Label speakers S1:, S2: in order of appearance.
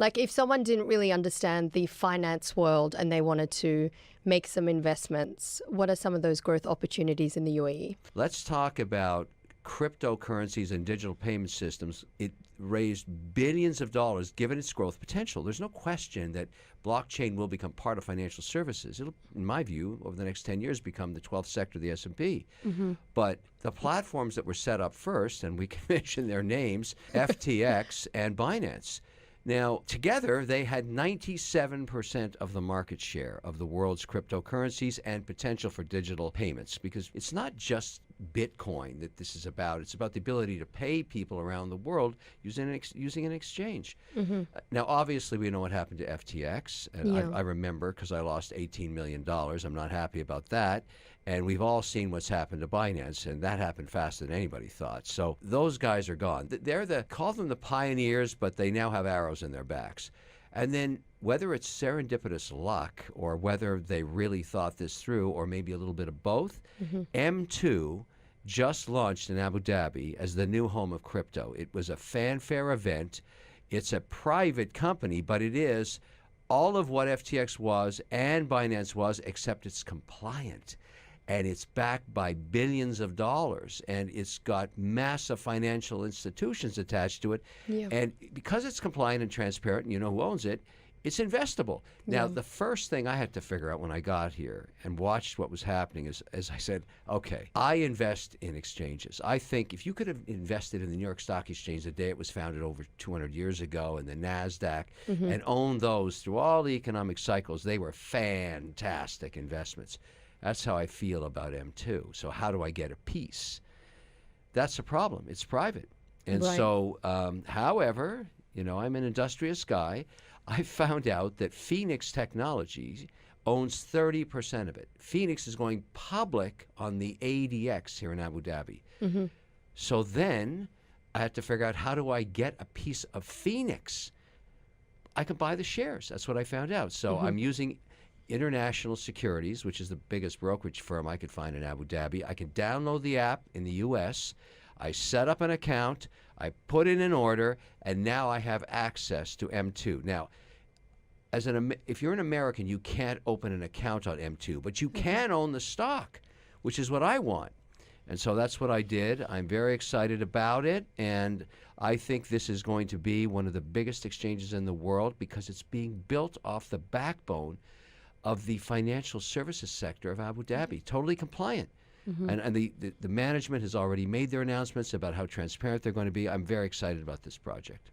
S1: Like if someone didn't really understand the finance world and they wanted to make some investments, what are some of those growth opportunities in the UAE?
S2: Let's talk about cryptocurrencies and digital payment systems. It raised billions of dollars given its growth potential. There's no question that blockchain will become part of financial services. It'll, in my view, over the next 10 years become the 12th sector of the S&P. But the platforms that were set up first, and we can mention their names, FTX and Binance. Now, together, they had 97% of the market share of the world's cryptocurrencies and potential for digital payments, because it's not just Bitcoin that this is about. It's about the ability to pay people around the world using an exchange. Now, obviously, we know what happened to FTX. And I remember because I lost $18 million. I'm not happy about that. And we've all seen what's happened to Binance, and that happened faster than anybody thought. So those guys are gone. Call them the pioneers, but they now have arrows in their backs. And then whether it's serendipitous luck or whether they really thought this through or maybe a little bit of both, M2 just launched in Abu Dhabi as the new home of crypto. It was a fanfare event. It's a private company, but it is all of what FTX was and Binance was, except it's compliant. And it's backed by billions of dollars, and it's got massive financial institutions attached to it. And because it's compliant and transparent, and you know who owns it, it's investable. Now, the first thing I had to figure out when I got here and watched what was happening is, as I said, okay, I invest in exchanges. I think if you could have invested in the New York Stock Exchange the day it was founded over 200 years ago, and the NASDAQ, and owned those through all the economic cycles, they were fantastic investments. That's how I feel about M2. So how do I get a piece? That's a problem. It's private. And so, however, you know, I'm an industrious guy. I found out that Phoenix Technologies owns 30% of it. Phoenix is going public on the ADX here in Abu Dhabi. So then I had to figure out, how do I get a piece of Phoenix? I can buy the shares. That's what I found out. So I'm using International Securities, which is the biggest brokerage firm I could find in Abu Dhabi. I can download the app in the U.S. I set up an account. I put in an order, and now I have access to M2. Now, if you're an American, you can't open an account on M2, but you can own the stock, which is what I want. And so that's what I did. I'm very excited about it, and I think this is going to be one of the biggest exchanges in the world because it's being built off the backbone of the financial services sector of Abu Dhabi, totally compliant. And the management has already made their announcements about how transparent they're going to be. I'm very excited about this project.